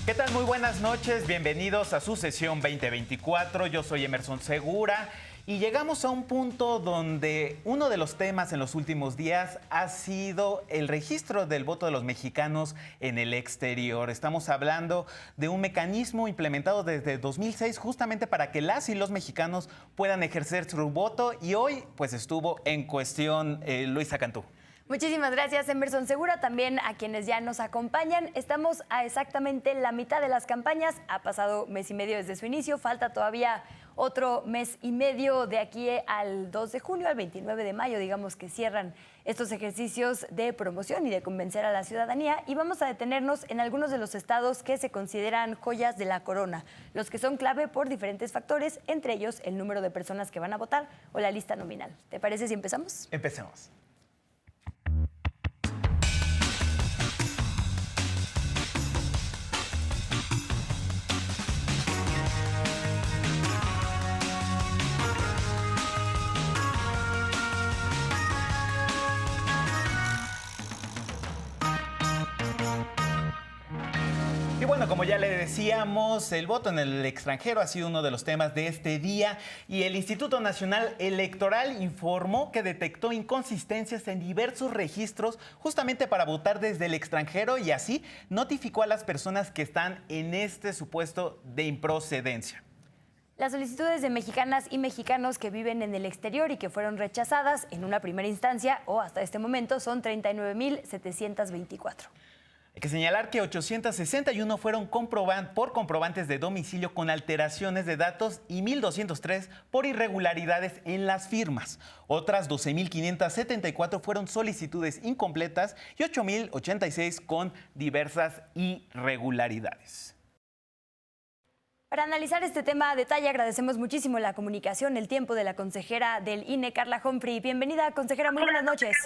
¿Qué tal? Muy buenas noches, bienvenidos a su sesión 2024. Yo soy Emerson Segura y llegamos a un punto donde uno de los temas en los últimos días ha sido el registro del voto de los mexicanos en el exterior. Estamos hablando de un mecanismo implementado desde 2006 justamente para que las y los mexicanos puedan ejercer su voto y hoy pues estuvo en cuestión Luisa Cantú. Muchísimas gracias, Emerson Segura, también a quienes ya nos acompañan. Estamos a exactamente la mitad de las campañas, ha pasado mes y medio desde su inicio, falta todavía otro mes y medio de aquí al 2 de junio, al 29 de mayo, digamos que cierran estos ejercicios de promoción y de convencer a la ciudadanía, y vamos a detenernos en algunos de los estados que se consideran joyas de la corona, los que son clave por diferentes factores, entre ellos el número de personas que van a votar o la lista nominal. ¿Te parece si empezamos? Empecemos. Y bueno, como ya le decíamos, el voto en el extranjero ha sido uno de los temas de este día y el Instituto Nacional Electoral informó que detectó inconsistencias en diversos registros justamente para votar desde el extranjero y así notificó a las personas que están en este supuesto de improcedencia. Las solicitudes de mexicanas y mexicanos que viven en el exterior y que fueron rechazadas en una primera instancia o hasta este momento son 39,724. Hay que señalar que 861 fueron por comprobantes de domicilio con alteraciones de datos y 1,203 por irregularidades en las firmas. Otras 12,574 fueron solicitudes incompletas y 8,086 con diversas irregularidades. Para analizar este tema a detalle agradecemos muchísimo la comunicación, el tiempo de la consejera del INE, Carla Humphrey. Bienvenida, consejera, muy buenas noches.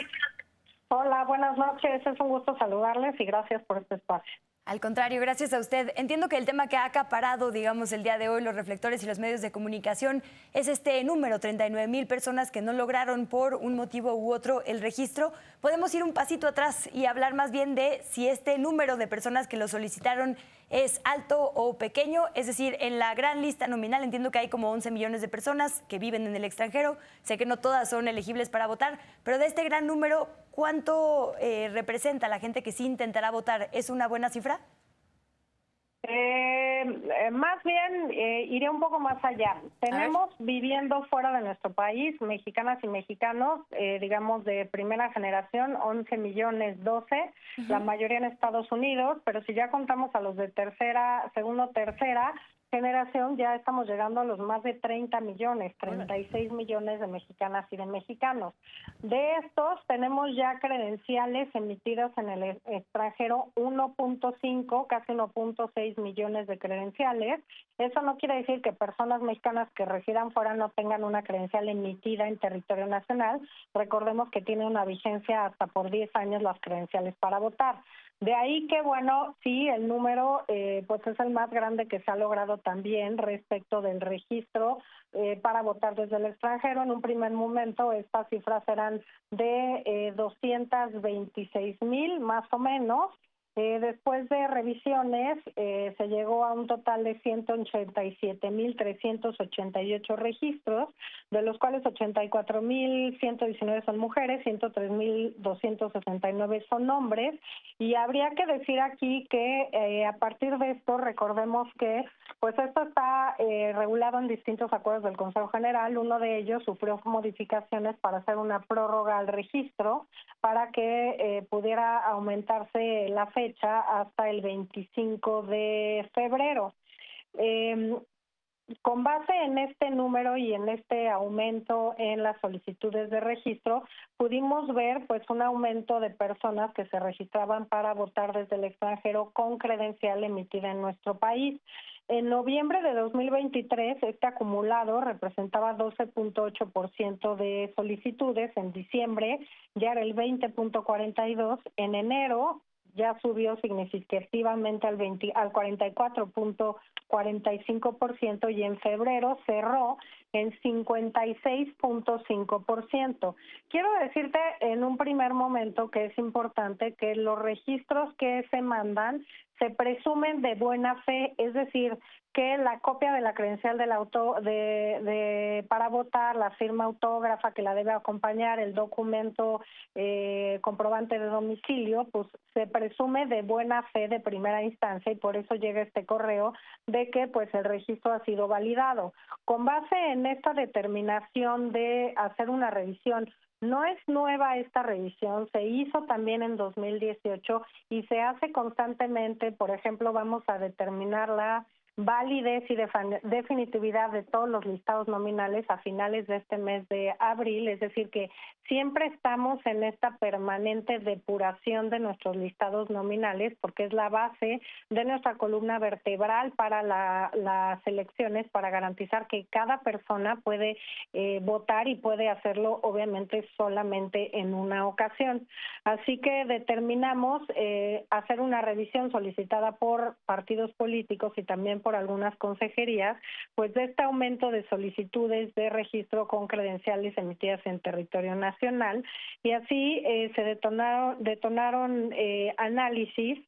Hola, buenas noches. Es un gusto saludarles y gracias por este espacio. Al contrario, gracias a usted. Entiendo que el tema que ha acaparado, digamos, el día de hoy los reflectores y los medios de comunicación es este número, 39,000 personas que no lograron por un motivo u otro el registro. Podemos ir un pasito atrás y hablar más bien de si este número de personas que lo solicitaron es alto o pequeño, es decir, en la gran lista nominal entiendo que hay como 11 millones de personas que viven en el extranjero. Sé que no todas son elegibles para votar, pero de este gran número, ¿cuánto representa la gente que sí intentará votar? ¿Es una buena cifra? Más bien, iré un poco más allá. Tenemos viviendo fuera de nuestro país, mexicanas y mexicanos, digamos de primera generación, 11 millones 12, la mayoría en Estados Unidos, pero si ya contamos a los de segunda, tercera generación, ya estamos llegando a los más de 30 millones, 36 millones de mexicanas y de mexicanos. De estos, tenemos ya credenciales emitidas en el extranjero, 1.5, casi 1.6 millones de credenciales. Eso no quiere decir que personas mexicanas que residan fuera no tengan una credencial emitida en territorio nacional. Recordemos que tiene una vigencia hasta por 10 años las credenciales para votar. De ahí que, bueno, sí, el número pues es el más grande que se ha logrado también respecto del registro para votar desde el extranjero. En un primer momento estas cifras eran de 226,000 más o menos. Después de revisiones se llegó a un total de 187,388 registros, de los cuales 84,119 son mujeres, 103,269 son hombres. Y habría que decir aquí que a partir de esto, recordemos que pues esto está regulado en distintos acuerdos del Consejo General. Uno de ellos sufrió modificaciones para hacer una prórroga al registro para que pudiera aumentarse la fecha hasta el 25 de febrero. Con base en este número y en este aumento en las solicitudes de registro, pudimos ver pues un aumento de personas que se registraban para votar desde el extranjero con credencial emitida en nuestro país. En noviembre de 2023, este acumulado representaba 12.8% de solicitudes. En diciembre ya era el 20.42%. En enero ya subió significativamente al 44.45% y en febrero cerró en 56.5%. Quiero decirte en un primer momento que es importante que los registros que se mandan se presumen de buena fe, es decir, que la copia de la credencial del para votar, la firma autógrafa que la debe acompañar, el documento comprobante de domicilio, pues se presume de buena fe de primera instancia y por eso llega este correo de que pues el registro ha sido validado. Con base en esta determinación de hacer una revisión, no es nueva esta revisión, se hizo también en 2018 y se hace constantemente. Por ejemplo, vamos a determinar la validez y definitividad de todos los listados nominales a finales de este mes de abril, es decir que siempre estamos en esta permanente depuración de nuestros listados nominales porque es la base de nuestra columna vertebral para las elecciones, para garantizar que cada persona puede votar y puede hacerlo obviamente solamente en una ocasión. Así que determinamos hacer una revisión solicitada por partidos políticos y también por algunas consejerías, pues de este aumento de solicitudes de registro con credenciales emitidas en territorio nacional, y así se detonaron análisis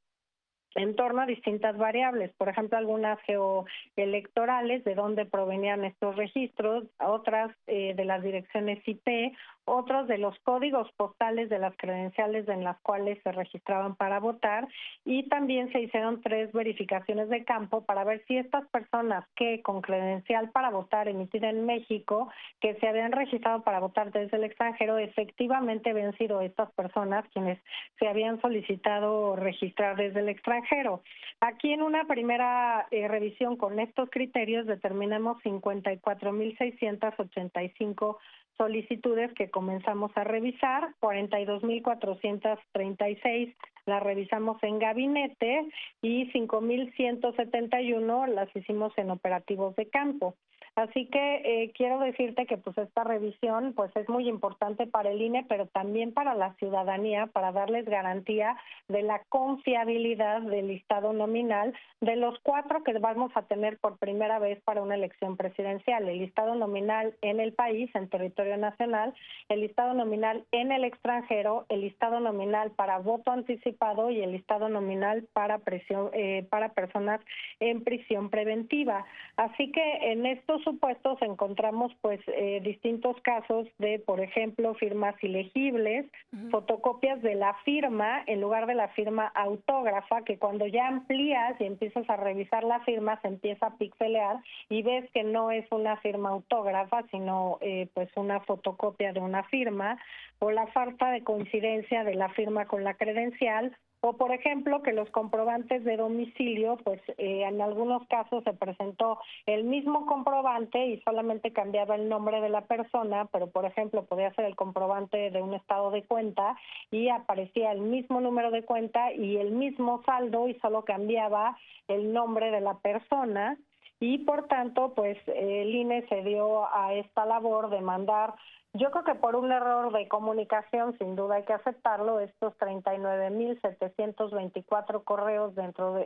en torno a distintas variables, por ejemplo, algunas geoelectorales, de dónde provenían estos registros, otras de las direcciones IP, otros de los códigos postales de las credenciales en las cuales se registraban para votar, y también se hicieron 3 verificaciones de campo para ver si estas personas que con credencial para votar emitida en México, que se habían registrado para votar desde el extranjero, efectivamente habían sido estas personas quienes se habían solicitado registrar desde el extranjero. Aquí en una primera revisión con estos criterios determinamos 54,685 solicitudes que comenzamos a revisar, 42,436 las revisamos en gabinete y 5,171 las hicimos en operativos de campo. Así que quiero decirte que pues esta revisión pues es muy importante para el INE, pero también para la ciudadanía, para darles garantía de la confiabilidad del listado nominal de los 4 que vamos a tener por primera vez para una elección presidencial: el listado nominal en el país, en territorio nacional, el listado nominal en el extranjero, el listado nominal para voto anticipado y el listado nominal para personas en prisión preventiva. Así que en estos supuestos encontramos pues distintos casos de, por ejemplo, firmas ilegibles, fotocopias de la firma en lugar de la firma autógrafa, que cuando ya amplías y empiezas a revisar la firma se empieza a pixelear y ves que no es una firma autógrafa, sino pues una fotocopia de una firma, o la falta de coincidencia de la firma con la credencial, o por ejemplo que los comprobantes de domicilio, pues en algunos casos se presentó el mismo comprobante y solamente cambiaba el nombre de la persona, pero por ejemplo podía ser el comprobante de un estado de cuenta y aparecía el mismo número de cuenta y el mismo saldo y solo cambiaba el nombre de la persona. Y por tanto, pues el INE se dio a esta labor de mandar, yo creo que por un error de comunicación, sin duda hay que aceptarlo, estos 39,724 correos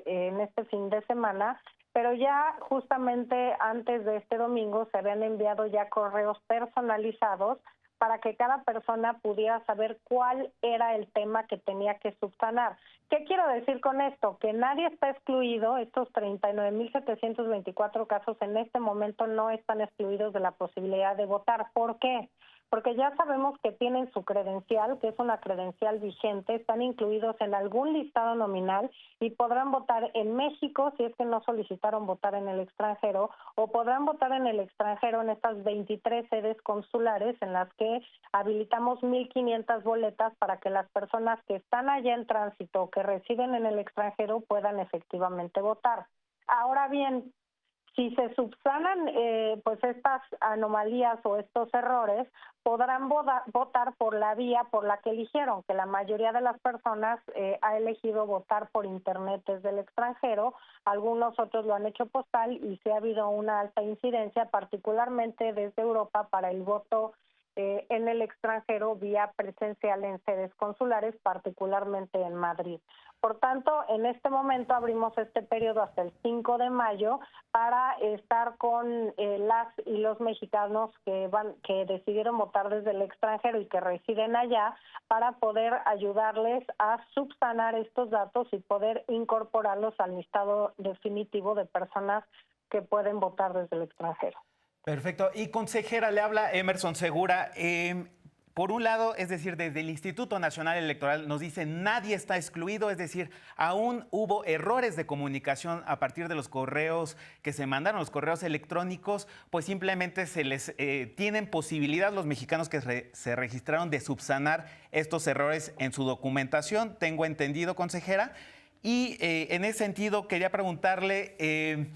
en este fin de semana, pero ya justamente antes de este domingo se habían enviado ya correos personalizados para que cada persona pudiera saber cuál era el tema que tenía que subsanar. ¿Qué quiero decir con esto? Que nadie está excluido, estos 39,724 casos en este momento no están excluidos de la posibilidad de votar. ¿Por qué? Porque ya sabemos que tienen su credencial, que es una credencial vigente, están incluidos en algún listado nominal y podrán votar en México si es que no solicitaron votar en el extranjero, o podrán votar en el extranjero en estas 23 sedes consulares en las que habilitamos 1,500 boletas para que las personas que están allá en tránsito o que residen en el extranjero puedan efectivamente votar. Ahora bien, si se subsanan pues estas anomalías o estos errores, podrán votar por la vía por la que eligieron, que la mayoría de las personas ha elegido votar por internet desde el extranjero, algunos otros lo han hecho postal y sí ha habido una alta incidencia, particularmente desde Europa, para el voto en el extranjero vía presencial en sedes consulares, particularmente en Madrid. Por tanto, en este momento abrimos este periodo hasta el 5 de mayo para estar con las y los mexicanos que decidieron votar desde el extranjero y que residen allá, para poder ayudarles a subsanar estos datos y poder incorporarlos al listado definitivo de personas que pueden votar desde el extranjero. Perfecto. Y consejera, le habla Emerson Segura. Por un lado, es decir, desde el Instituto Nacional Electoral nos dice nadie está excluido, es decir, aún hubo errores de comunicación a partir de los correos que se mandaron, los correos electrónicos, pues simplemente se les tienen posibilidad los mexicanos que se registraron de subsanar estos errores en su documentación, tengo entendido, consejera. Y en ese sentido quería preguntarle...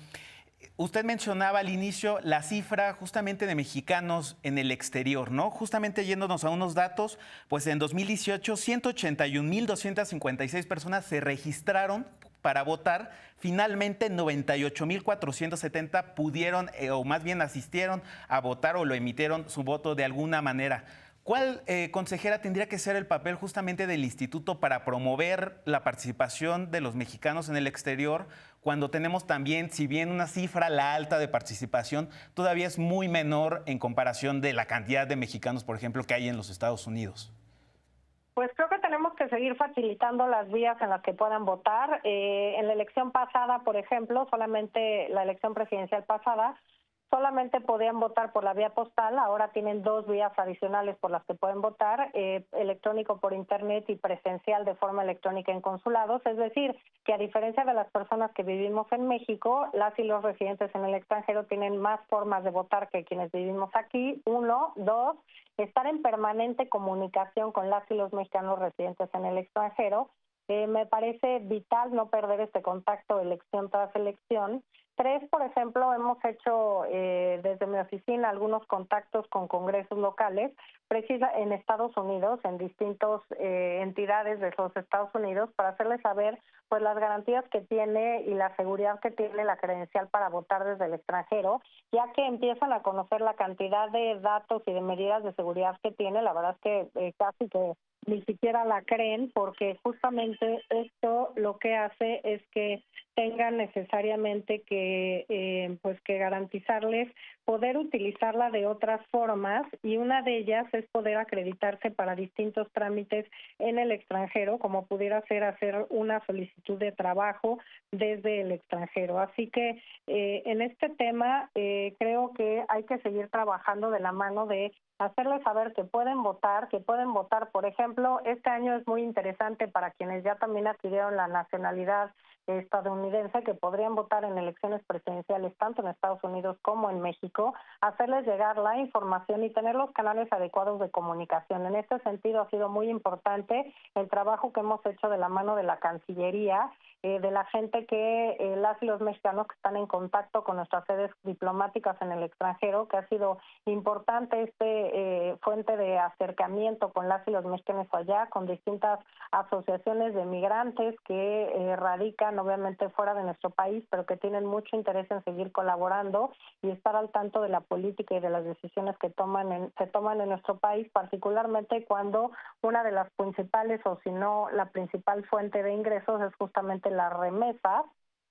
Usted mencionaba al inicio la cifra justamente de mexicanos en el exterior, ¿no? Justamente yéndonos a unos datos, pues en 2018 181,256 personas se registraron para votar. Finalmente 98,470 pudieron o más bien asistieron a votar o lo emitieron su voto de alguna manera. ¿Cuál, consejera, tendría que ser el papel justamente del instituto para promover la participación de los mexicanos en el exterior cuando tenemos también, si bien una cifra, la alta de participación, todavía es muy menor en comparación de la cantidad de mexicanos, por ejemplo, que hay en los Estados Unidos? Pues creo que tenemos que seguir facilitando las vías en las que puedan votar. En la elección pasada, por ejemplo, solamente la elección presidencial pasada, solamente podían votar por la vía postal, ahora tienen 2 vías adicionales por las que pueden votar, electrónico por internet y presencial de forma electrónica en consulados, es decir, que a diferencia de las personas que vivimos en México, las y los residentes en el extranjero tienen más formas de votar que quienes vivimos aquí, 1, 2, estar en permanente comunicación con las y los mexicanos residentes en el extranjero. Me parece vital no perder este contacto elección tras elección. 3, por ejemplo, hemos hecho desde mi oficina algunos contactos con congresos locales, en Estados Unidos, en distintas entidades de los Estados Unidos, para hacerles saber pues las garantías que tiene y la seguridad que tiene la credencial para votar desde el extranjero, ya que empiezan a conocer la cantidad de datos y de medidas de seguridad que tiene. La verdad es que casi que ni siquiera la creen, porque justamente esto lo que hace es que tengan necesariamente que pues que garantizarles poder utilizarla de otras formas, y una de ellas es poder acreditarse para distintos trámites en el extranjero, como pudiera ser hacer una solicitud de trabajo desde el extranjero. Así que en este tema creo que hay que seguir trabajando de la mano de hacerles saber que pueden votar, por ejemplo, este año es muy interesante para quienes ya también adquirieron la nacionalidad estadounidense, que podrían votar en elecciones presidenciales tanto en Estados Unidos como en México, hacerles llegar la información y tener los canales adecuados de comunicación. En este sentido ha sido muy importante el trabajo que hemos hecho de la mano de la Cancillería, de la gente que las y los mexicanos que están en contacto con nuestras sedes diplomáticas en el extranjero, que ha sido importante fuente de acercamiento con las y los mexicanos allá, con distintas asociaciones de migrantes que radican obviamente fuera de nuestro país, pero que tienen mucho interés en seguir colaborando y estar al tanto de la política y de las decisiones que se toman en nuestro país, particularmente cuando una de las principales, o si no la principal fuente de ingresos, es justamente las remesas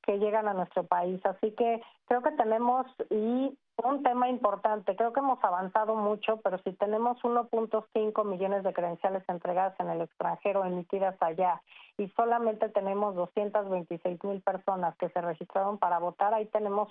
que llegan a nuestro país. Así que creo que tenemos un tema importante. Creo que hemos avanzado mucho, pero si tenemos 1.5 millones de credenciales entregadas en el extranjero, emitidas allá, y solamente tenemos 226,000 personas que se registraron para votar, ahí tenemos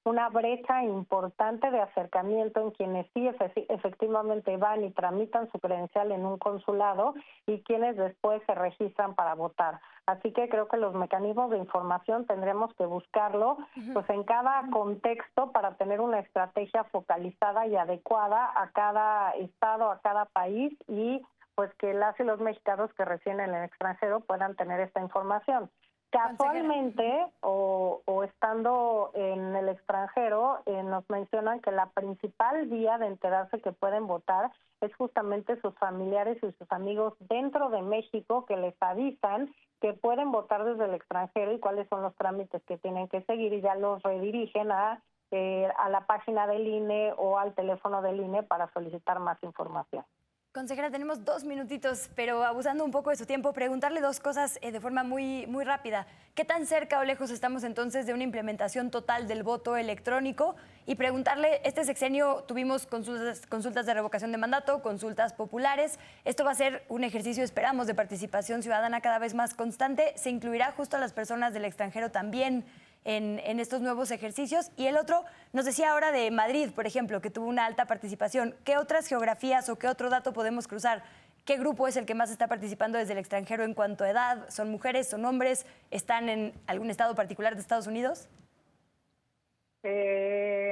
una brecha importante de acercamiento en quienes sí efectivamente van y tramitan su credencial en un consulado y quienes después se registran para votar. Así que creo que los mecanismos de información tendremos que buscarlo pues en cada contexto para tener una estrategia focalizada y adecuada a cada estado, a cada país, y pues que las y los mexicanos que residen en el extranjero puedan tener esta información. Casualmente, o estando en el extranjero, nos mencionan que la principal vía de enterarse que pueden votar es justamente sus familiares y sus amigos dentro de México, que les avisan que pueden votar desde el extranjero y cuáles son los trámites que tienen que seguir, y ya los redirigen a a la página del INE o al teléfono del INE para solicitar más información. Consejera, tenemos 2 minutitos, pero abusando un poco de su tiempo, preguntarle 2 cosas de forma muy rápida. ¿Qué tan cerca o lejos estamos entonces de una implementación total del voto electrónico? Y preguntarle, este sexenio tuvimos consultas de revocación de mandato, consultas populares. Esto va a ser un ejercicio, esperamos, de participación ciudadana cada vez más constante. ¿Se incluirá justo a las personas del extranjero también en estos nuevos ejercicios? Y el otro, nos decía ahora de Madrid, por ejemplo, que tuvo una alta participación. ¿Qué otras geografías o qué otro dato podemos cruzar? ¿Qué grupo es el que más está participando desde el extranjero en cuanto a edad? ¿Son mujeres, son hombres? ¿Están en algún estado particular de Estados Unidos?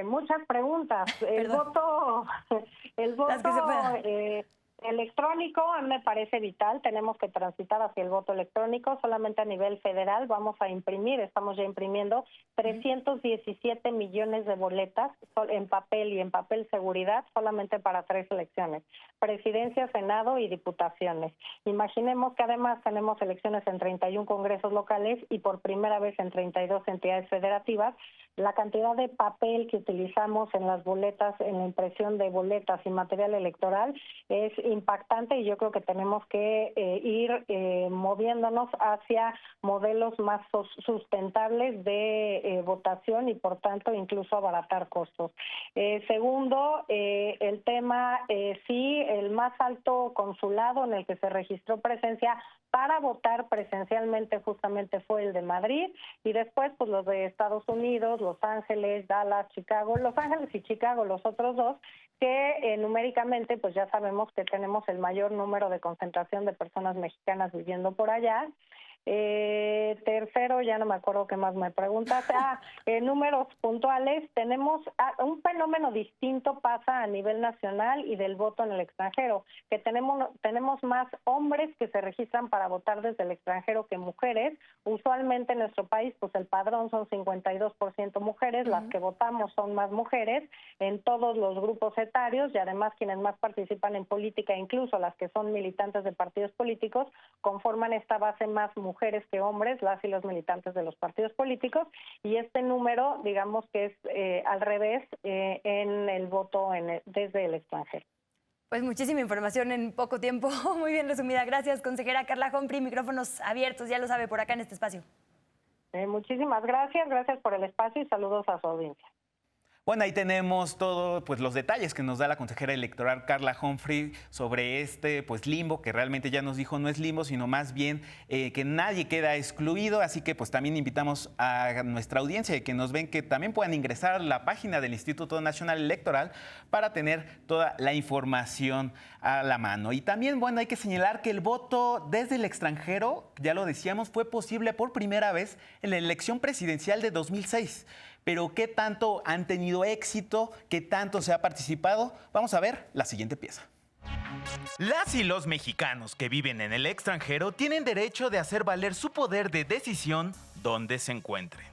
Muchas preguntas. El voto electrónico a mí me parece vital. Tenemos que transitar hacia el voto electrónico. Solamente a nivel federal estamos ya imprimiendo 317 millones de boletas en papel y en papel seguridad solamente para 3 elecciones: presidencia, senado y diputaciones. Imaginemos que además tenemos elecciones en 31 congresos locales y por primera vez en 32 entidades federativas. La cantidad de papel que utilizamos en las boletas, en la impresión de boletas y material electoral es impactante, y yo creo que tenemos que ir moviéndonos hacia modelos más sustentables de votación y por tanto incluso abaratar costos. Segundo, el tema, sí, el más alto consulado en el que se registró presencia para votar presencialmente justamente fue el de Madrid, y después pues los de Estados Unidos, Los Ángeles, Dallas, Chicago. Los Ángeles y Chicago, los otros dos, que numéricamente pues ya sabemos que tenemos el mayor número de concentración de personas mexicanas viviendo por allá. Tercero, ya no me acuerdo qué más me preguntas. Números puntuales. Tenemos un fenómeno distinto pasa a nivel nacional y del voto en el extranjero, que tenemos más hombres que se registran para votar desde el extranjero que mujeres. Usualmente en nuestro país pues el padrón son 52% mujeres, las que votamos son más mujeres en todos los grupos etarios, y además quienes más participan en política, incluso las que son militantes de partidos políticos, conforman esta base más mujeres que hombres, las y los militantes de los partidos políticos, y este número, digamos que es al revés en el voto desde el extranjero. Pues muchísima información en poco tiempo, muy bien resumida. Gracias, consejera Carla Humphrey. Micrófonos abiertos, ya lo sabe, por acá en este espacio. Muchísimas gracias por el espacio y saludos a su audiencia. Bueno, ahí tenemos todos pues, los detalles que nos da la consejera electoral Carla Humphrey sobre este pues, limbo, que realmente ya nos dijo no es limbo, sino más bien que nadie queda excluido. Así que pues también invitamos a nuestra audiencia y que nos ven que también puedan ingresar a la página del Instituto Nacional Electoral para tener toda la información a la mano. Y también, bueno, hay que señalar que el voto desde el extranjero, ya lo decíamos, fue posible por primera vez en la elección presidencial de 2006. Pero ¿qué tanto han tenido éxito? ¿Qué tanto se ha participado? Vamos a ver la siguiente pieza. Las y los mexicanos que viven en el extranjero tienen derecho de hacer valer su poder de decisión donde se encuentren.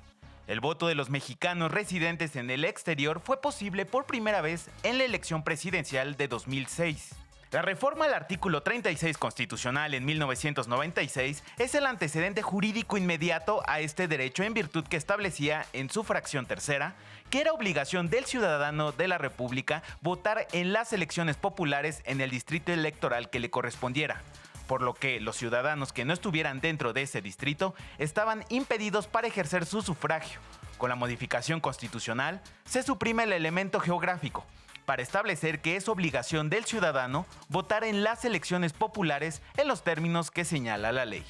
El voto de los mexicanos residentes en el exterior fue posible por primera vez en la elección presidencial de 2006. La reforma al artículo 36 constitucional en 1996 es el antecedente jurídico inmediato a este derecho, en virtud que establecía en su fracción tercera que era obligación del ciudadano de la República votar en las elecciones populares en el distrito electoral que le correspondiera, por lo que los ciudadanos que no estuvieran dentro de ese distrito estaban impedidos para ejercer su sufragio. Con la modificación constitucional se suprime el elemento geográfico, para establecer que es obligación del ciudadano votar en las elecciones populares en los términos que señala la ley.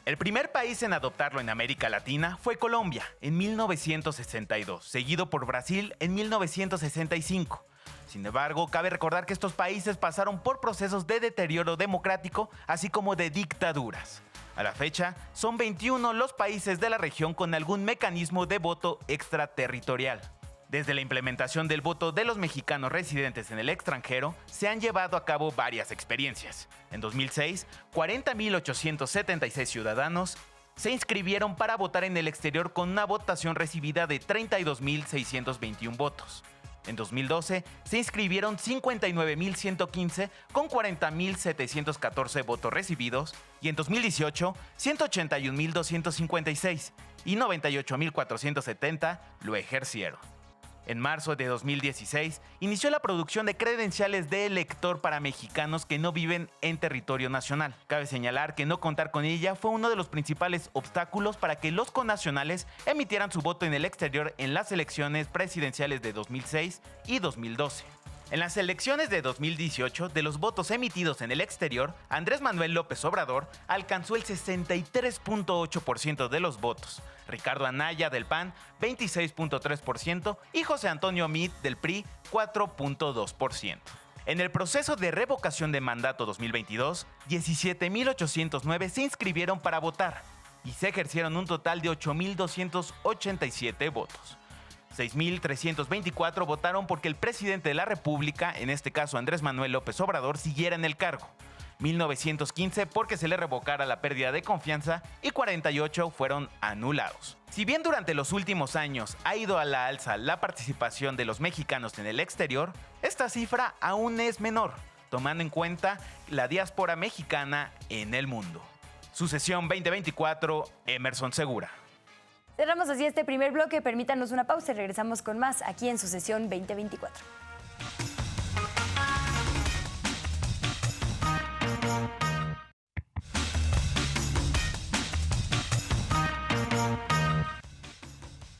El primer país en adoptarlo en América Latina fue Colombia en 1962, seguido por Brasil en 1965. Sin embargo, cabe recordar que estos países pasaron por procesos de deterioro democrático, así como de dictaduras. A la fecha, son 21 los países de la región con algún mecanismo de voto extraterritorial. Desde la implementación del voto de los mexicanos residentes en el extranjero, se han llevado a cabo varias experiencias. En 2006, 40.876 ciudadanos se inscribieron para votar en el exterior con una votación recibida de 32.621 votos. En 2012, se inscribieron 59.115 con 40.714 votos recibidos, y en 2018, 181.256 y 98.470 lo ejercieron. En marzo de 2016, inició la producción de credenciales de elector para mexicanos que no viven en territorio nacional. Cabe señalar que no contar con ella fue uno de los principales obstáculos para que los connacionales emitieran su voto en el exterior en las elecciones presidenciales de 2006 y 2012. En las elecciones de 2018, de los votos emitidos en el exterior, Andrés Manuel López Obrador alcanzó el 63.8% de los votos, Ricardo Anaya del PAN 26.3% y José Antonio Meade del PRI 4.2%. En el proceso de revocación de mandato 2022, 17.809 se inscribieron para votar y se ejercieron un total de 8.287 votos. 6.324 votaron porque el presidente de la República, en este caso Andrés Manuel López Obrador, siguiera en el cargo. 1.915 porque se le revocara la pérdida de confianza y 48 fueron anulados. Si bien durante los últimos años ha ido a la alza la participación de los mexicanos en el exterior, esta cifra aún es menor, tomando en cuenta la diáspora mexicana en el mundo. Sucesión 2024, Emerson Segura. Cerramos así este primer bloque, permítanos una pausa y regresamos con más aquí en Sucesión 2024.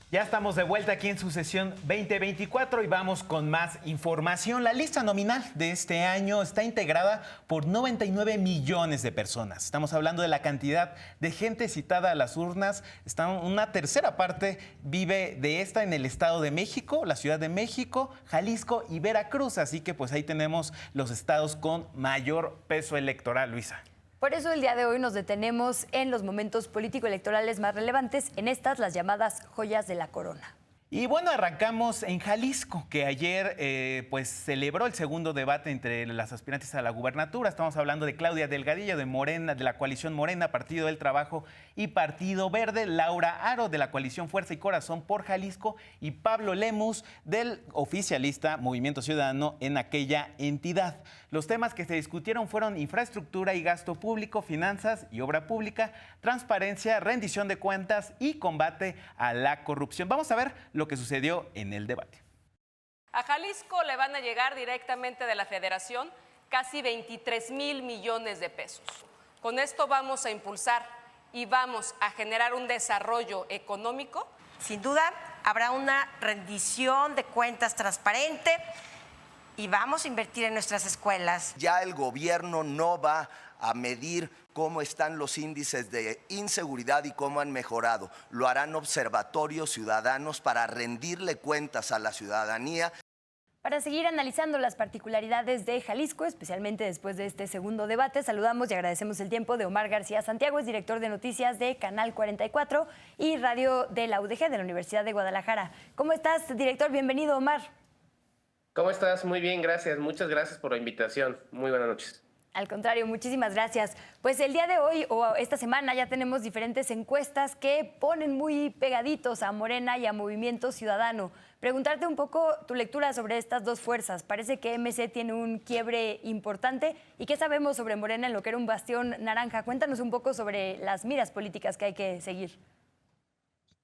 Ya estamos de vuelta aquí en Sucesión 2024 y vamos con más información. La lista nominal de este año está integrada por 99 millones de personas. Estamos hablando de la cantidad de gente citada a las urnas. Una tercera parte vive de esta en el Estado de México, la Ciudad de México, Jalisco y Veracruz. Así que pues ahí tenemos los estados con mayor peso electoral, Luisa. Por eso el día de hoy nos detenemos en los momentos político-electorales más relevantes, en estas las llamadas joyas de la corona. Y bueno, arrancamos en Jalisco, que ayer pues celebró el segundo debate entre las aspirantes a la gubernatura. Estamos hablando de Claudia Delgadillo de Morena, de la coalición Morena, Partido del Trabajo y Partido Verde, Laura Aro de la coalición Fuerza y Corazón por Jalisco y Pablo Lemus del oficialista Movimiento Ciudadano en aquella entidad. Los temas que se discutieron fueron infraestructura y gasto público, finanzas y obra pública, transparencia, rendición de cuentas y combate a la corrupción. Vamos a ver lo que sucedió en el debate. A Jalisco le van a llegar directamente de la Federación casi 23,000 millones de pesos. Con esto vamos a impulsar y vamos a generar un desarrollo económico. Sin duda, habrá una rendición de cuentas transparente y vamos a invertir en nuestras escuelas. Ya el gobierno no va a medir cómo están los índices de inseguridad y cómo han mejorado. Lo harán observatorios ciudadanos para rendirle cuentas a la ciudadanía. Para seguir analizando las particularidades de Jalisco, especialmente después de este segundo debate, saludamos y agradecemos el tiempo de Omar García Santiago, es director de noticias de Canal 44 y radio de la UDG de la Universidad de Guadalajara. ¿Cómo estás, director? Bienvenido, Omar. ¿Cómo estás? Muy bien, gracias. Muchas gracias por la invitación. Muy buenas noches. Al contrario, muchísimas gracias. Pues el día de hoy o esta semana ya tenemos diferentes encuestas que ponen muy pegaditos a Morena y a Movimiento Ciudadano. Preguntarte un poco tu lectura sobre estas dos fuerzas. Parece que MC tiene un quiebre importante. ¿Y qué sabemos sobre Morena en lo que era un bastión naranja? Cuéntanos un poco sobre las miras políticas que hay que seguir.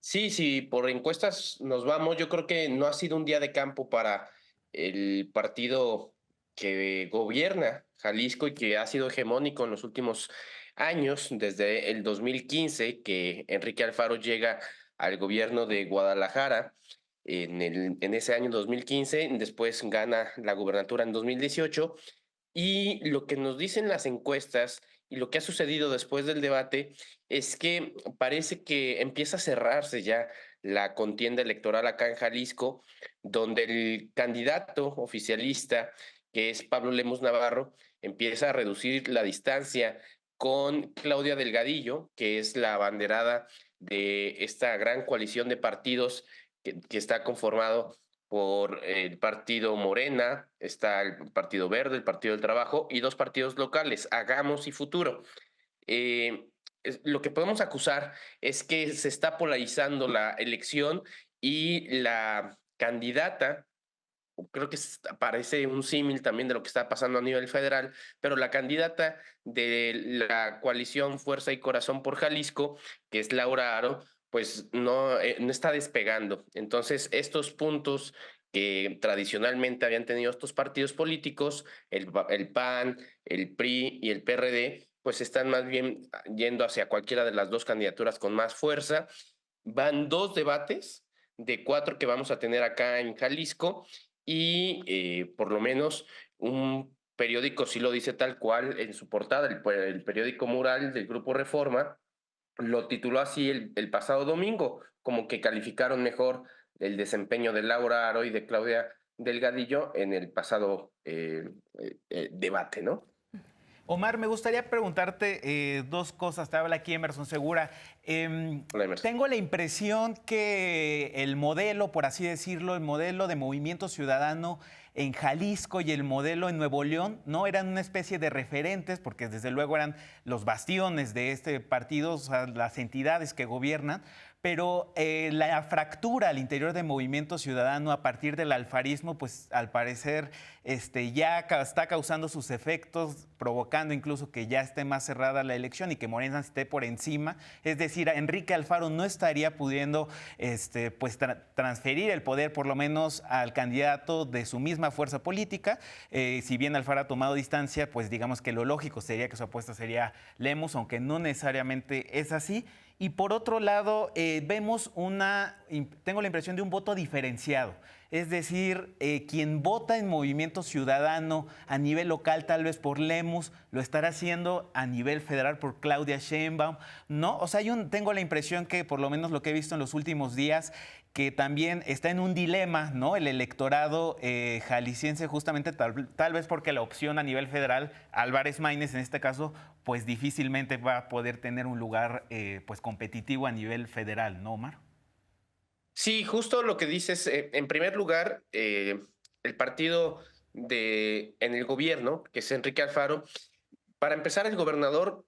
Sí, por encuestas nos vamos. Yo creo que no ha sido un día de campo para el partido que gobierna Jalisco y que ha sido hegemónico en los últimos años, desde el 2015, que Enrique Alfaro llega al gobierno de Guadalajara en ese año 2015, después gana la gubernatura en 2018, y lo que nos dicen las encuestas y lo que ha sucedido después del debate es que parece que empieza a cerrarse ya la contienda electoral acá en Jalisco, donde el candidato oficialista, que es Pablo Lemus Navarro, empieza a reducir la distancia con Claudia Delgadillo, que es la abanderada de esta gran coalición de partidos que está conformado por el partido Morena, está el Partido Verde, el Partido del Trabajo y dos partidos locales, Hagamos y Futuro. Lo que podemos acusar es que se está polarizando la elección y la candidata, creo que parece un símil también de lo que está pasando a nivel federal, pero la candidata de la coalición Fuerza y Corazón por Jalisco, que es Laura Aro, pues no está despegando. Entonces, estos puntos que tradicionalmente habían tenido estos partidos políticos, el PAN, el PRI y el PRD, pues están más bien yendo hacia cualquiera de las dos candidaturas con más fuerza. Van 2 debates de 4 que vamos a tener acá en Jalisco y por lo menos un periódico sí lo dice tal cual en su portada, el periódico Mural del Grupo Reforma lo tituló así el pasado domingo, como que calificaron mejor el desempeño de Laura Aro y de Claudia Delgadillo en el pasado debate, ¿no? Omar, me gustaría preguntarte dos cosas. Te habla aquí Emerson Segura. Hola, Emerson. Tengo la impresión que el modelo, por así decirlo, el modelo de Movimiento Ciudadano en Jalisco y el modelo en Nuevo León, ¿no? Eran una especie de referentes, porque desde luego eran los bastiones de este partido, o sea, las entidades que gobiernan, pero la fractura al interior de Movimiento Ciudadano a partir del alfarismo, pues al parecer ya está causando sus efectos, provocando incluso que ya esté más cerrada la elección y que Morena esté por encima. Es decir, Enrique Alfaro no estaría pudiendo pues transferir el poder por lo menos al candidato de su misma fuerza política. Si bien Alfaro ha tomado distancia, pues digamos que lo lógico sería que su apuesta sería Lemus, aunque no necesariamente es así. Y por otro lado, tengo la impresión de un voto diferenciado. Es decir, quien vota en Movimiento Ciudadano a nivel local, tal vez por Lemus, lo estará haciendo a nivel federal por Claudia Sheinbaum, ¿no? O sea, tengo la impresión que, por lo menos lo que he visto en los últimos días, que también está en un dilema, ¿no? El electorado jalisciense, justamente tal vez porque la opción a nivel federal, Álvarez Maínez en este caso, pues difícilmente va a poder tener un lugar pues competitivo a nivel federal, ¿no, Omar? Sí, justo lo que dices. En primer lugar, el partido en el gobierno, que es Enrique Alfaro, para empezar, el gobernador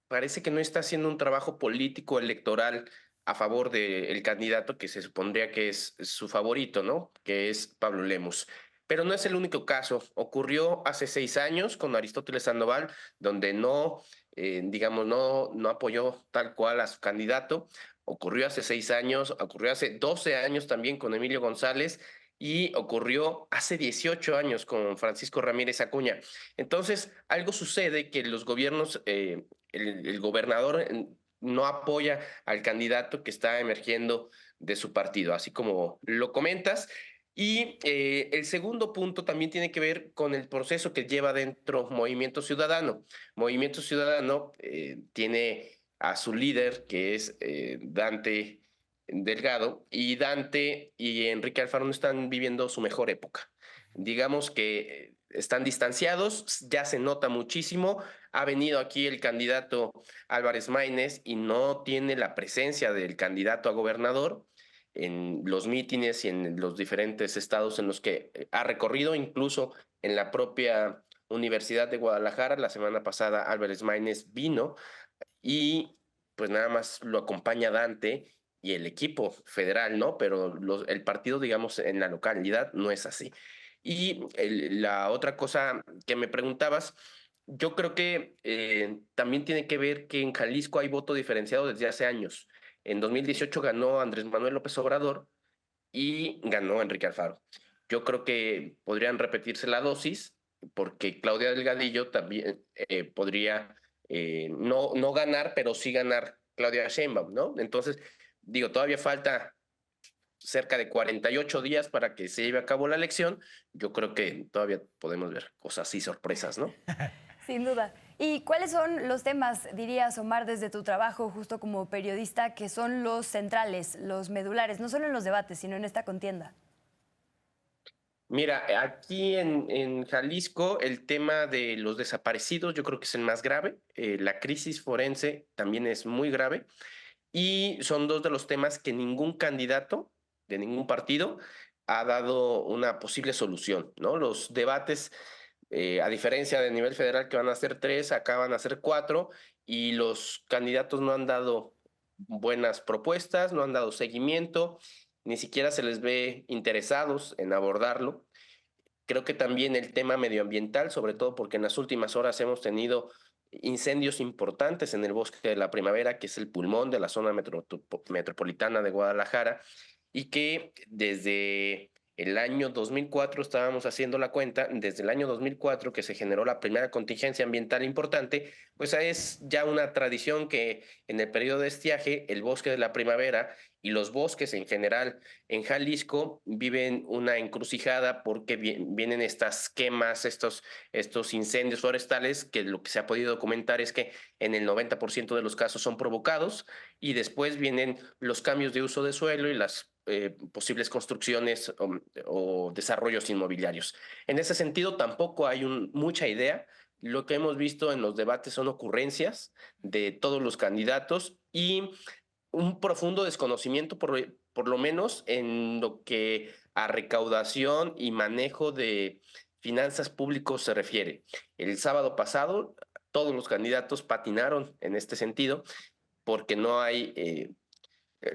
parece que no está haciendo un trabajo político electoral a favor del candidato que se supondría que es su favorito, ¿no? Que es Pablo Lemus. Pero no es el único caso. Ocurrió hace 6 años con Aristóteles Sandoval, donde digamos, no apoyó tal cual a su candidato. Ocurrió hace 6 años, ocurrió hace 12 años también con Emilio González y ocurrió hace 18 años con Francisco Ramírez Acuña. Entonces, algo sucede que los gobiernos, el gobernador no apoya al candidato que está emergiendo de su partido, así como lo comentas. Y el segundo punto también tiene que ver con el proceso que lleva dentro Movimiento Ciudadano. Movimiento Ciudadano tiene a su líder, que es Dante Delgado, y Dante y Enrique Alfaro no están viviendo su mejor época. Digamos que están distanciados, ya se nota muchísimo. Ha venido aquí el candidato Álvarez Maínez y no tiene la presencia del candidato a gobernador en los mítines y en los diferentes estados en los que ha recorrido, incluso en la propia Universidad de Guadalajara. La semana pasada Álvarez Maínez vino y pues nada más lo acompaña Dante y el equipo federal, ¿no? Pero el partido, digamos, en la localidad no es así. Y la otra cosa que me preguntabas, yo creo que también tiene que ver que en Jalisco hay voto diferenciado desde hace años. En 2018 ganó Andrés Manuel López Obrador y ganó Enrique Alfaro. Yo creo que podrían repetirse la dosis porque Claudia Delgadillo también podría no ganar, pero sí ganar Claudia Sheinbaum, ¿no? Entonces, digo, todavía falta cerca de 48 días para que se lleve a cabo la elección. Yo creo que todavía podemos ver cosas así, sorpresas, ¿no? Sin duda. ¿Y cuáles son los temas, dirías, Omar, desde tu trabajo justo como periodista, que son los centrales, los medulares, no solo en los debates, sino en esta contienda? Mira, aquí en Jalisco el tema de los desaparecidos yo creo que es el más grave. La crisis forense también es muy grave y son dos de los temas que ningún candidato de ningún partido ha dado una posible solución, ¿no? Los debates, a diferencia del nivel federal que van a ser 3, acá van a ser 4 y los candidatos no han dado buenas propuestas, no han dado seguimiento, ni siquiera se les ve interesados en abordarlo. Creo que también el tema medioambiental, sobre todo porque en las últimas horas hemos tenido incendios importantes en el Bosque de la Primavera, que es el pulmón de la zona metropolitana de Guadalajara, y que desde El año 2004 estábamos haciendo la cuenta, desde el año 2004 que se generó la primera contingencia ambiental importante, pues es ya una tradición que en el periodo de estiaje, el bosque de la primavera y los bosques en general en Jalisco viven una encrucijada porque vienen estas quemas, estos incendios forestales, que lo que se ha podido documentar es que en el 90% de los casos son provocados, y después vienen los cambios de uso de suelo y las posibles construcciones o desarrollos inmobiliarios. En ese sentido, tampoco hay mucha idea. Lo que hemos visto en los debates son ocurrencias de todos los candidatos y un profundo desconocimiento, por lo menos en lo que a recaudación y manejo de finanzas públicos se refiere. El sábado pasado, todos los candidatos patinaron en este sentido porque no hay...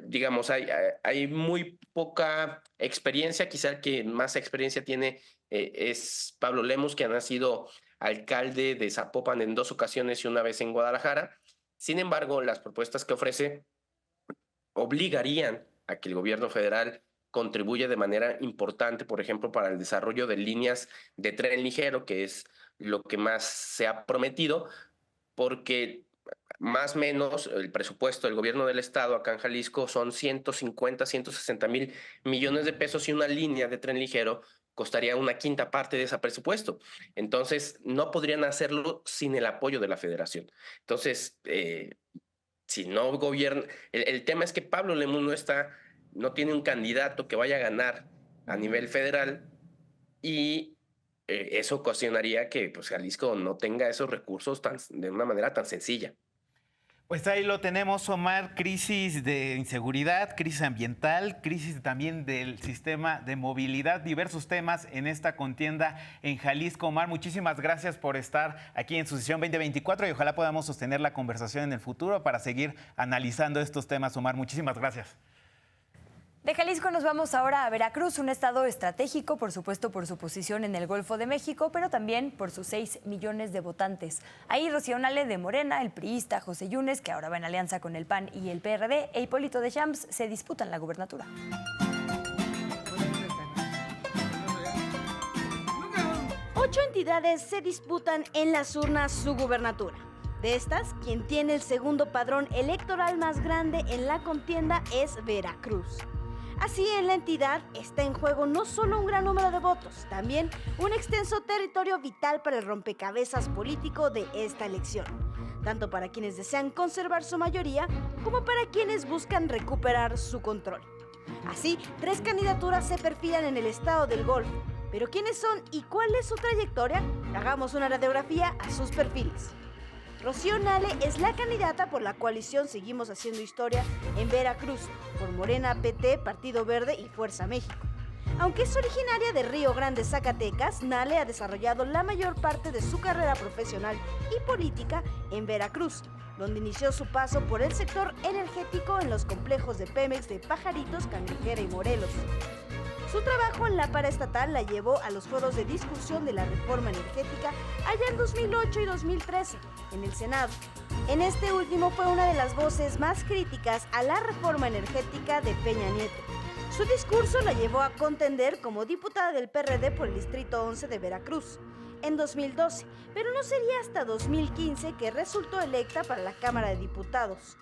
digamos, hay muy poca experiencia. Quizá el que más experiencia tiene es Pablo Lemus, que ha sido alcalde de Zapopan en 2 ocasiones y una vez en Guadalajara. Sin embargo, las propuestas que ofrece obligarían a que el gobierno federal contribuya de manera importante, por ejemplo, para el desarrollo de líneas de tren ligero, que es lo que más se ha prometido, porque más o menos el presupuesto del gobierno del estado acá en Jalisco son 150, 160 mil millones de pesos, y una línea de tren ligero costaría una quinta parte de ese presupuesto. Entonces, no podrían hacerlo sin el apoyo de la federación. Entonces, si no gobierna... El tema es que Pablo Lemus no tiene un candidato que vaya a ganar a nivel federal, y eso ocasionaría que pues, Jalisco no tenga esos recursos de una manera tan sencilla. Pues ahí lo tenemos, Omar, crisis de inseguridad, crisis ambiental, crisis también del sistema de movilidad, diversos temas en esta contienda en Jalisco. Omar, muchísimas gracias por estar aquí en Sucesión 2024 y ojalá podamos sostener la conversación en el futuro para seguir analizando estos temas. Omar, muchísimas gracias. De Jalisco nos vamos ahora a Veracruz, un estado estratégico, por supuesto, por su posición en el Golfo de México, pero también por sus 6 millones de votantes. Ahí Rocío Nale de Morena, el priista José Yunes, que ahora va en alianza con el PAN y el PRD, e Hipólito Deschamps se disputan la gubernatura. 8 entidades se disputan en las urnas su gubernatura. De estas, quien tiene el segundo padrón electoral más grande en la contienda es Veracruz. Así, en la entidad está en juego no solo un gran número de votos, también un extenso territorio vital para el rompecabezas político de esta elección, tanto para quienes desean conservar su mayoría como para quienes buscan recuperar su control. Así, 3 candidaturas se perfilan en el estado del Golfo, pero ¿quiénes son y cuál es su trayectoria? Hagamos una radiografía a sus perfiles. Rocío Nale es la candidata por la coalición Seguimos Haciendo Historia en Veracruz, por Morena, PT, Partido Verde y Fuerza México. Aunque es originaria de Río Grande, Zacatecas, Nale ha desarrollado la mayor parte de su carrera profesional y política en Veracruz, donde inició su paso por el sector energético en los complejos de Pemex de Pajaritos, Cangrejera y Morelos. Su trabajo en la paraestatal la llevó a los foros de discusión de la reforma energética allá en 2008 y 2013 en el Senado. En este último fue una de las voces más críticas a la reforma energética de Peña Nieto. Su discurso la llevó a contender como diputada del PRD por el Distrito 11 de Veracruz en 2012, pero no sería hasta 2015 que resultó electa para la Cámara de Diputados,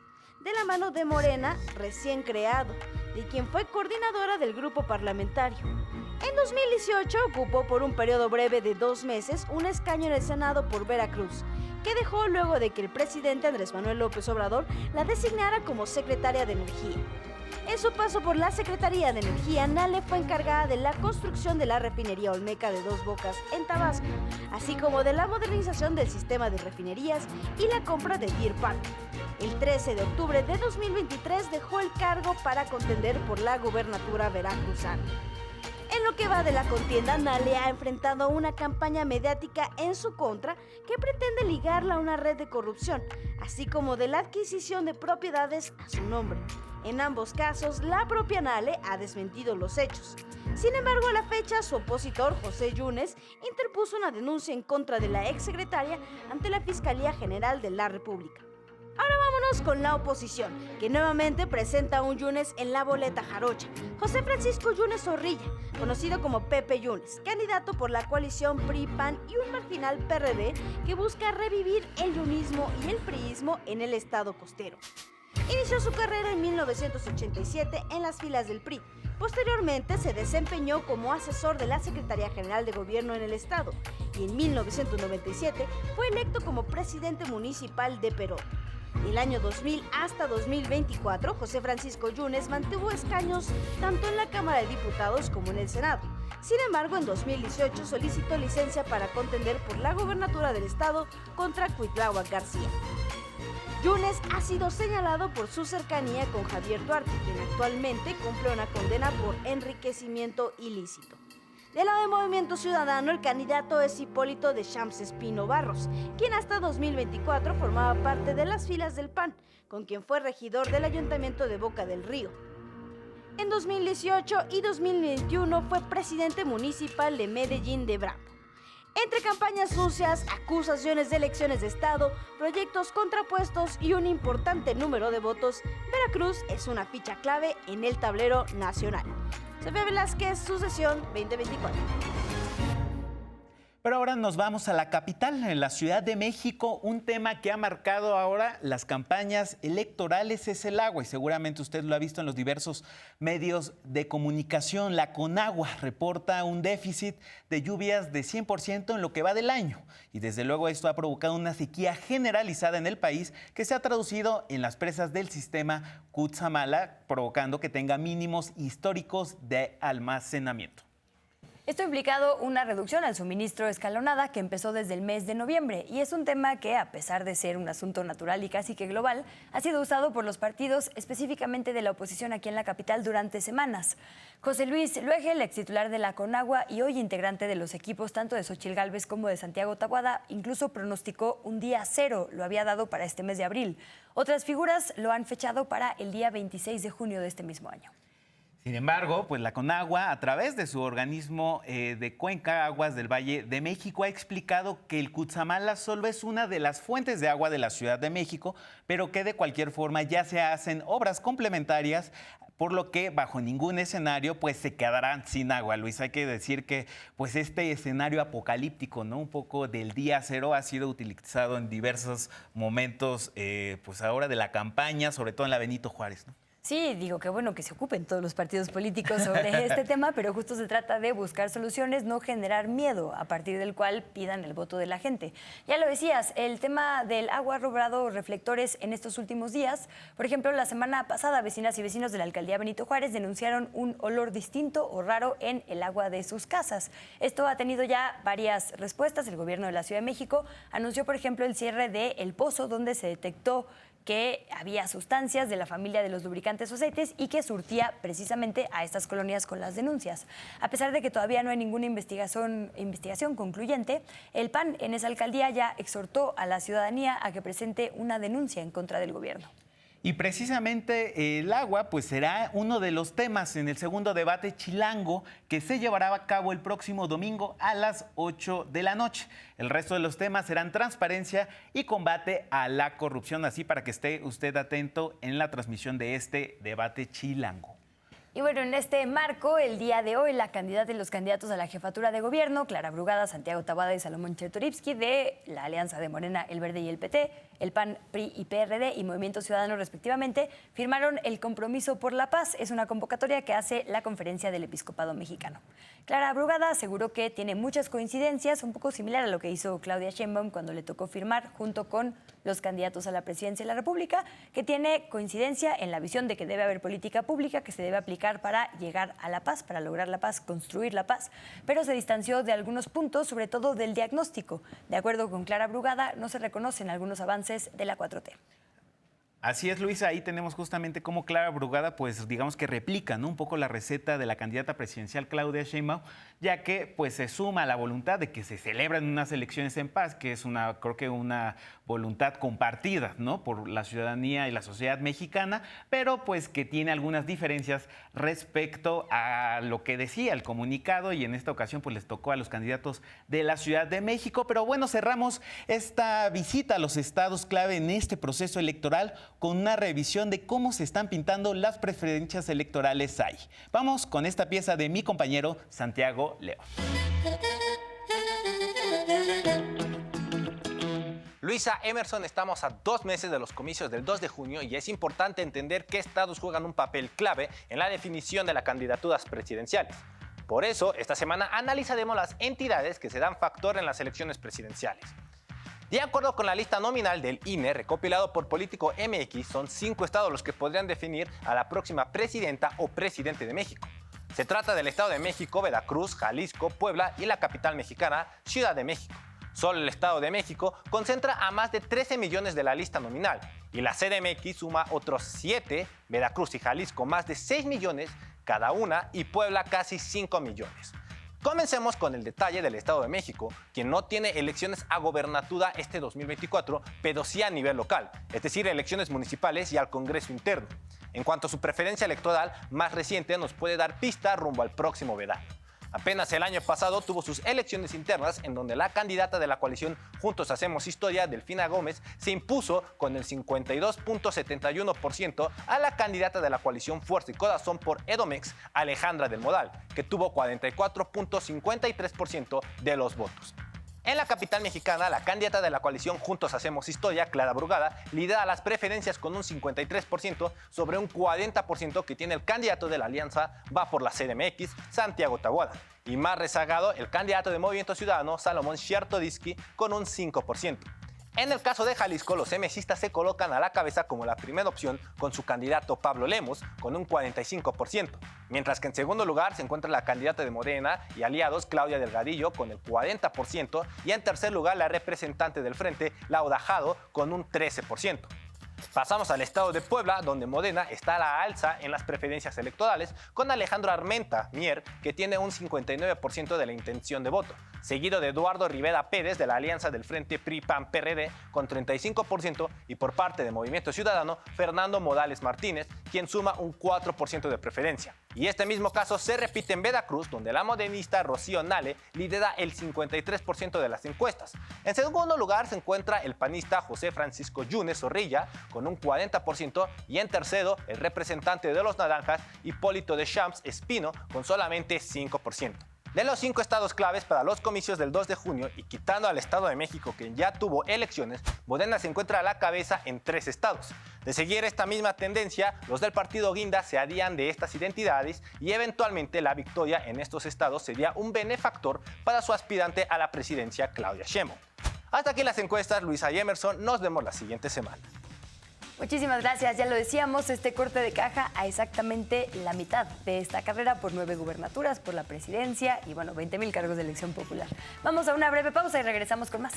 de la mano de Morena, recién creado, de quien fue coordinadora del grupo parlamentario. En 2018 ocupó por un periodo breve de 2 meses un escaño en el Senado por Veracruz, que dejó luego de que el presidente Andrés Manuel López Obrador la designara como secretaria de Energía. En su paso por la Secretaría de Energía, Nale fue encargada de la construcción de la refinería Olmeca de Dos Bocas en Tabasco, así como de la modernización del sistema de refinerías y la compra de Deer Park. El 13 de octubre de 2023 dejó el cargo para contender por la gubernatura veracruzana. En lo que va de la contienda, Nale ha enfrentado una campaña mediática en su contra que pretende ligarla a una red de corrupción, así como de la adquisición de propiedades a su nombre. En ambos casos, la propia Nale ha desmentido los hechos. Sin embargo, a la fecha, su opositor, José Yunes, interpuso una denuncia en contra de la exsecretaria ante la Fiscalía General de la República. Ahora vámonos con la oposición, que nuevamente presenta a un Yunes en la boleta jarocha. José Francisco Yunes Zorrilla, conocido como Pepe Yunes, candidato por la coalición PRI-PAN y un marginal PRD que busca revivir el yunismo y el priismo en el estado costero. Inició su carrera en 1987 en las filas del PRI. Posteriormente se desempeñó como asesor de la Secretaría General de Gobierno en el estado y en 1997 fue electo como presidente municipal de Perón. Del año 2000 hasta 2024, José Francisco Yunes mantuvo escaños tanto en la Cámara de Diputados como en el Senado. Sin embargo, en 2018 solicitó licencia para contender por la gobernatura del estado contra Cuitláhuac García. Yunes ha sido señalado por su cercanía con Javier Duarte, quien actualmente cumple una condena por enriquecimiento ilícito. Del lado del Movimiento Ciudadano, el candidato es Hipólito de Champs Espino Barros, quien hasta 2024 formaba parte de las filas del PAN, con quien fue regidor del Ayuntamiento de Boca del Río. En 2018 y 2021 fue presidente municipal de Medellín de Bravo. Entre campañas sucias, acusaciones de elecciones de Estado, proyectos contrapuestos y un importante número de votos, Veracruz es una ficha clave en el tablero nacional. Sofía Velázquez, Sucesión 2024. Pero ahora nos vamos a la capital, en la Ciudad de México. Un tema que ha marcado ahora las campañas electorales es el agua, y seguramente usted lo ha visto en los diversos medios de comunicación. La Conagua reporta un déficit de lluvias de 100% en lo que va del año. Y desde luego esto ha provocado una sequía generalizada en el país que se ha traducido en las presas del sistema Cutzamala, provocando que tenga mínimos históricos de almacenamiento. Esto ha implicado una reducción al suministro escalonada que empezó desde el mes de noviembre y es un tema que, a pesar de ser un asunto natural y casi que global, ha sido usado por los partidos, específicamente de la oposición aquí en la capital, durante semanas. José Luis Luege, el extitular de la Conagua y hoy integrante de los equipos tanto de Xochitl Gálvez como de Santiago Taboada, incluso pronosticó un día cero, lo había dado para este mes de abril. Otras figuras lo han fechado para el día 26 de junio de este mismo año. Sin embargo, pues la Conagua, a través de su organismo de Cuenca Aguas del Valle de México, ha explicado que el Cutzamala solo es una de las fuentes de agua de la Ciudad de México, pero que de cualquier forma ya se hacen obras complementarias, por lo que bajo ningún escenario pues se quedarán sin agua. Luis, hay que decir que pues este escenario apocalíptico, ¿no? Un poco del día cero ha sido utilizado en diversos momentos, pues ahora de la campaña, sobre todo en la Benito Juárez, ¿no? Sí, digo que bueno que se ocupen todos los partidos políticos sobre este tema, pero justo se trata de buscar soluciones, no generar miedo, a partir del cual pidan el voto de la gente. Ya lo decías, el tema del agua ha robrado reflectores en estos últimos días. Por ejemplo, la semana pasada, vecinas y vecinos de la alcaldía Benito Juárez denunciaron un olor distinto o raro en el agua de sus casas. Esto ha tenido ya varias respuestas. El gobierno de la Ciudad de México anunció, por ejemplo, el cierre de El Pozo, donde se detectó que había sustancias de la familia de los lubricantes o aceites y que surtía precisamente a estas colonias con las denuncias. A pesar de que todavía no hay ninguna investigación concluyente, el PAN en esa alcaldía ya exhortó a la ciudadanía a que presente una denuncia en contra del gobierno. Y precisamente el agua pues será uno de los temas en el segundo debate chilango que se llevará a cabo el próximo domingo a las 8 de la noche. El resto de los temas serán transparencia y combate a la corrupción, así para que esté usted atento en la transmisión de este debate chilango. Y bueno, en este marco, el día de hoy, la candidata y los candidatos a la jefatura de gobierno, Clara Brugada, Santiago Taboada y Salomón Chertorivsky, de la alianza de Morena, El Verde y el PT, el PAN, PRI y PRD y Movimiento Ciudadano respectivamente, firmaron el Compromiso por la Paz. Es una convocatoria que hace la Conferencia del Episcopado Mexicano. Clara Brugada aseguró que tiene muchas coincidencias, un poco similar a lo que hizo Claudia Sheinbaum cuando le tocó firmar junto con los candidatos a la presidencia de la República, que tiene coincidencia en la visión de que debe haber política pública que se debe aplicar para llegar a la paz, para lograr la paz, construir la paz, pero se distanció de algunos puntos, sobre todo del diagnóstico. De acuerdo con Clara Brugada, no se reconocen algunos avances de la 4T. Así es, Luisa, ahí tenemos justamente cómo Clara Brugada, pues digamos que replica, ¿no?, un poco la receta de la candidata presidencial Claudia Sheinbaum, ya que pues se suma a la voluntad de que se celebren unas elecciones en paz, que es creo que una voluntad compartida, ¿no?, por la ciudadanía y la sociedad mexicana, pero pues que tiene algunas diferencias respecto a lo que decía el comunicado, y en esta ocasión pues les tocó a los candidatos de la Ciudad de México. Pero bueno, cerramos esta visita a los estados clave en este proceso electoral con una revisión de cómo se están pintando las preferencias electorales ahí. Vamos con esta pieza de mi compañero Santiago León. Luisa, Emerson, estamos a 2 meses de los comicios del 2 de junio y es importante entender qué estados juegan un papel clave en la definición de las candidaturas presidenciales. Por eso, esta semana analizaremos las entidades que se dan factor en las elecciones presidenciales. De acuerdo con la lista nominal del INE, recopilado por Político MX, son 5 estados los que podrían definir a la próxima presidenta o presidente de México. Se trata del Estado de México, Veracruz, Jalisco, Puebla y la capital mexicana, Ciudad de México. Solo el Estado de México concentra a más de 13 millones de la lista nominal y la CDMX suma otros 7, Veracruz y Jalisco más de 6 millones cada una y Puebla casi 5 millones. Comencemos con el detalle del Estado de México, quien no tiene elecciones a gobernatura este 2024, pero sí a nivel local, es decir, elecciones municipales y al Congreso interno. En cuanto a su preferencia electoral más reciente, nos puede dar pista rumbo al próximo verano. Apenas el año pasado tuvo sus elecciones internas en donde la candidata de la coalición Juntos Hacemos Historia, Delfina Gómez, se impuso con el 52.71% a la candidata de la coalición Fuerza y Corazón por Edomex, Alejandra del Moral, que tuvo 44.53% de los votos. En la capital mexicana, la candidata de la coalición Juntos Hacemos Historia, Clara Brugada, lidera las preferencias con un 53% sobre un 40% que tiene el candidato de la alianza Va por la CDMX, Santiago Taboada. Y más rezagado, el candidato de Movimiento Ciudadano, Salomón Xiartodisky, con un 5%. En el caso de Jalisco, los MXistas se colocan a la cabeza como la primera opción con su candidato Pablo Lemos con un 45%, mientras que en segundo lugar se encuentra la candidata de Morena y aliados Claudia Delgadillo con el 40% y en tercer lugar la representante del Frente, Laura Jado, con un 13%. Pasamos al estado de Puebla, donde Morena está a la alza en las preferencias electorales, con Alejandro Armenta Mier, que tiene un 59% de la intención de voto, seguido de Eduardo Rivera Pérez, de la alianza del Frente PRI-PAN-PRD, con 35%, y por parte de Movimiento Ciudadano, Fernando Morales Martínez, quien suma un 4% de preferencia. Y este mismo caso se repite en Veracruz, donde la morenista Rocío Nale lidera el 53% de las encuestas. En segundo lugar se encuentra el panista José Francisco Yunes Zorrilla, con un 40%, y en tercero el representante de los Naranjas, Hipólito de Champs Espino, con solamente 5%. De los 5 estados claves para los comicios del 2 de junio y quitando al Estado de México, que ya tuvo elecciones, Morena se encuentra a la cabeza en 3 estados. De seguir esta misma tendencia, los del partido Guinda se harían de estas identidades y eventualmente la victoria en estos estados sería un benefactor para su aspirante a la presidencia, Claudia Sheinbaum. Hasta aquí las encuestas, Luisa y Emerson, nos vemos la siguiente semana. Muchísimas gracias. Ya lo decíamos, este corte de caja a exactamente la mitad de esta carrera por 9 gubernaturas, por la presidencia y, bueno, 20,000 cargos de elección popular. Vamos a una breve pausa y regresamos con más.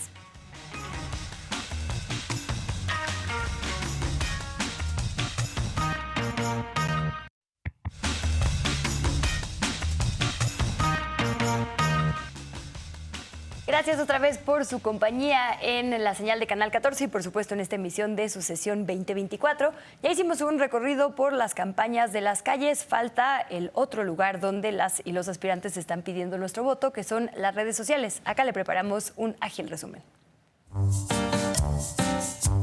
Gracias otra vez por su compañía en la señal de Canal 14 y por supuesto en esta emisión de Sucesión 2024. Ya hicimos un recorrido por las campañas de las calles. Falta el otro lugar donde las y los aspirantes están pidiendo nuestro voto, que son las redes sociales. Acá le preparamos un ágil resumen.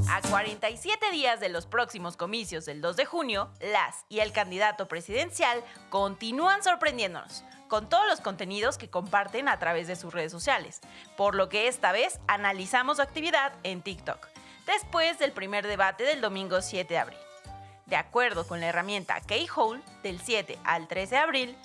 A 47 días de los próximos comicios del 2 de junio, las y el candidato presidencial continúan sorprendiéndonos con todos los contenidos que comparten a través de sus redes sociales, por lo que esta vez analizamos su actividad en TikTok, después del primer debate del domingo 7 de abril. De acuerdo con la herramienta K-Hole, del 7 al 13 de abril,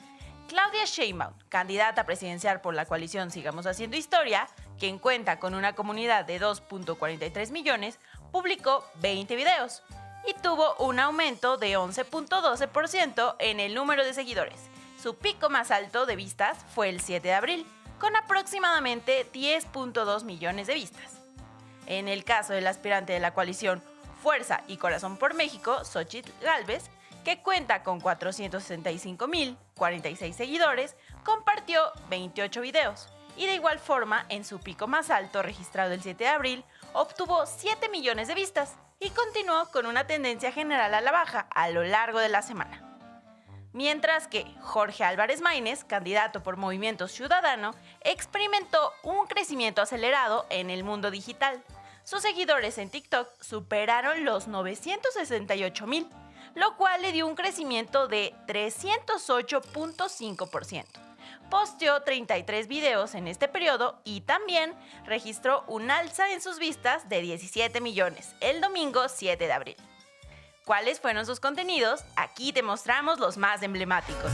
Claudia Sheinbaum, candidata presidencial por la coalición Sigamos Haciendo Historia, quien cuenta con una comunidad de 2.43 millones, publicó 20 videos y tuvo un aumento de 11.12% en el número de seguidores. Su pico más alto de vistas fue el 7 de abril, con aproximadamente 10.2 millones de vistas. En el caso del aspirante de la coalición Fuerza y Corazón por México, Xóchitl Gálvez, que cuenta con 465,046 seguidores, compartió 28 videos. Y de igual forma, en su pico más alto, registrado el 7 de abril, obtuvo 7 millones de vistas y continuó con una tendencia general a la baja a lo largo de la semana. Mientras que Jorge Álvarez Maínez, candidato por Movimiento Ciudadano, experimentó un crecimiento acelerado en el mundo digital. Sus seguidores en TikTok superaron los 968,000, lo cual le dio un crecimiento de 308.5%. Posteó 33 videos en este periodo y también registró un alza en sus vistas de 17 millones el domingo 7 de abril. ¿Cuáles fueron sus contenidos? Aquí te mostramos los más emblemáticos.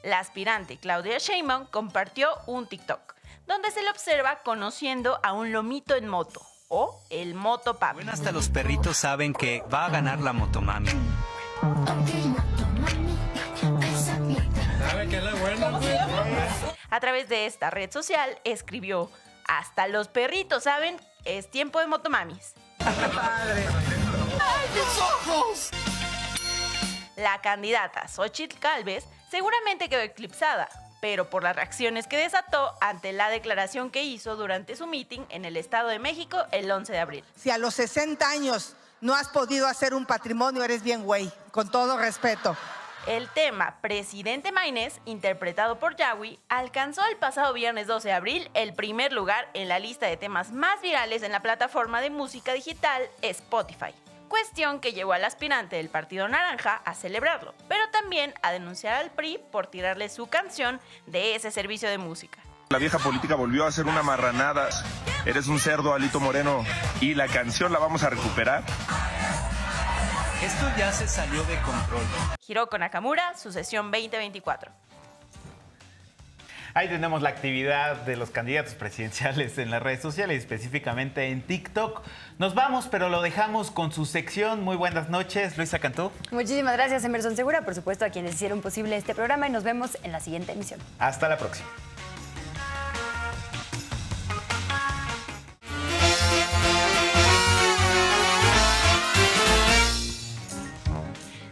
La aspirante Claudia Sheinbaum compartió un TikTok, donde se le observa conociendo a un lomito en moto, o el motopapi. Bueno, hasta los perritos saben que va a ganar la motomami. A través de esta red social escribió: hasta los perritos saben, es tiempo de motomamis. ¡Padre! ¡Ay, mis ojos! La candidata Xóchitl Gálvez seguramente quedó eclipsada, pero por las reacciones que desató ante la declaración que hizo durante su meeting en el Estado de México el 11 de abril. Si a los 60 años no has podido hacer un patrimonio, eres bien güey, con todo respeto. El tema Presidente Maínez, interpretado por Yawi, alcanzó el pasado viernes 12 de abril el primer lugar en la lista de temas más virales en la plataforma de música digital Spotify. Cuestión que llevó al aspirante del Partido Naranja a celebrarlo, pero también a denunciar al PRI por tirarle su canción de ese servicio de música. La vieja política volvió a hacer una marranada. Eres un cerdo, Alito Moreno, y la canción la vamos a recuperar. Esto ya se salió de control. Hiroko Nakamura, Sucesión 2024. Ahí tenemos la actividad de los candidatos presidenciales en las redes sociales, específicamente en TikTok. Nos vamos, pero lo dejamos con su sección. Muy buenas noches, Luisa Cantú. Muchísimas gracias, Emerson Segura, por supuesto a quienes hicieron posible este programa, y nos vemos en la siguiente emisión. Hasta la próxima.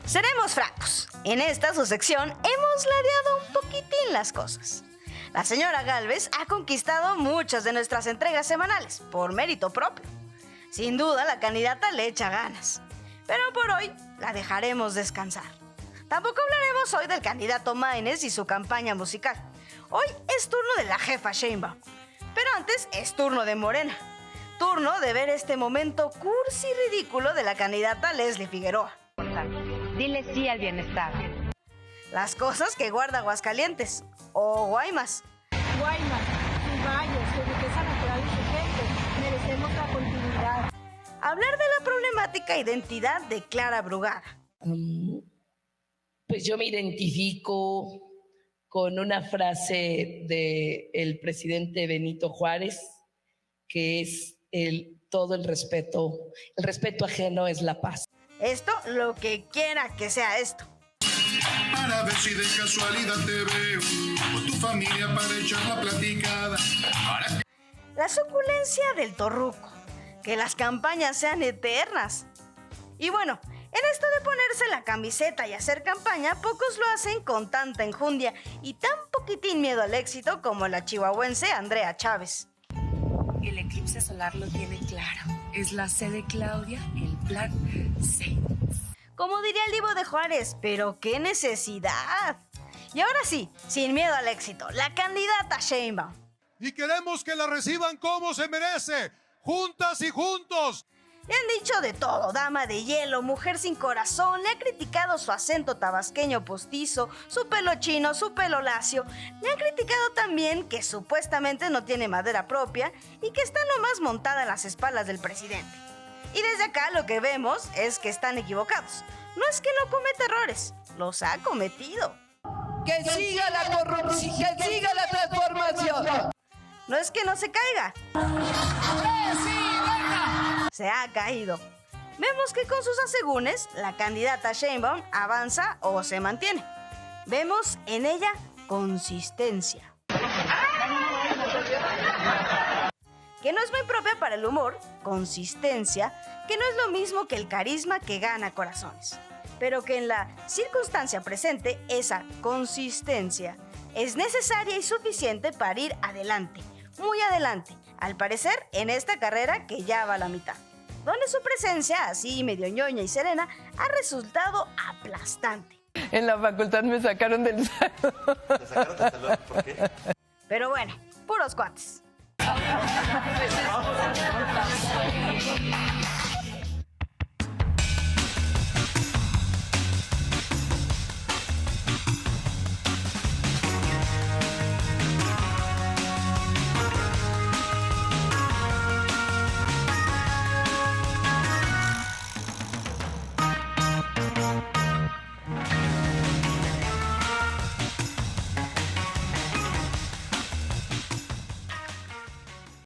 Seremos francos. En esta su sección hemos ladeado un poquitín las cosas. La señora Gálvez ha conquistado muchas de nuestras entregas semanales por mérito propio. Sin duda, la candidata le echa ganas. Pero por hoy la dejaremos descansar. Tampoco hablaremos hoy del candidato Maínez y su campaña musical. Hoy es turno de la jefa Sheinbaum. Pero antes es turno de Morena. Turno de ver este momento cursi y ridículo de la candidata Leslie Figueroa. Dile sí al bienestar. Las cosas que guarda Aguascalientes o Guaymas. Guaymas, sus valles, su riqueza natural y su gente, merecemos la continuidad. Hablar de la problemática identidad de Clara Brugada. Pues yo me identifico con una frase del presidente Benito Juárez, que es todo el respeto ajeno es la paz. Esto, lo que quiera que sea esto. Para ver si de casualidad te veo con tu familia para echar la platicada. La suculencia del torruco. Que las campañas sean eternas. Y bueno, en esto de ponerse la camiseta y hacer campaña, pocos lo hacen con tanta enjundia y tan poquitín miedo al éxito como la chihuahuense Andrea Chávez. El eclipse solar lo tiene claro. Es la C de Claudia, el plan C. Como diría el Divo de Juárez, pero qué necesidad. Y ahora sí, sin miedo al éxito, la candidata Sheinbaum. Y queremos que la reciban como se merece, juntas y juntos. Le han dicho de todo, dama de hielo, mujer sin corazón, le ha criticado su acento tabasqueño postizo, su pelo chino, su pelo lacio. Le han criticado también que supuestamente no tiene madera propia y que está nomás montada en las espaldas del presidente. Y desde acá lo que vemos es que están equivocados. No es que no cometa errores, los ha cometido. ¡Que siga la corrupción! ¡Que siga la transformación! No es que no se caiga. Se ha caído. Vemos que con sus asegúnes, la candidata Sheinbaum avanza o se mantiene. Vemos en ella consistencia. que no es muy propia para el humor, consistencia, que no es lo mismo que el carisma que gana corazones, pero que en la circunstancia presente esa consistencia es necesaria y suficiente para ir adelante, muy adelante, al parecer en esta carrera que ya va a la mitad, donde su presencia, así medio ñoña y serena, ha resultado aplastante. En la facultad me sacaron del salón. ¿Te sacaron del salón? ¿Por qué? Pero bueno, puros cuates.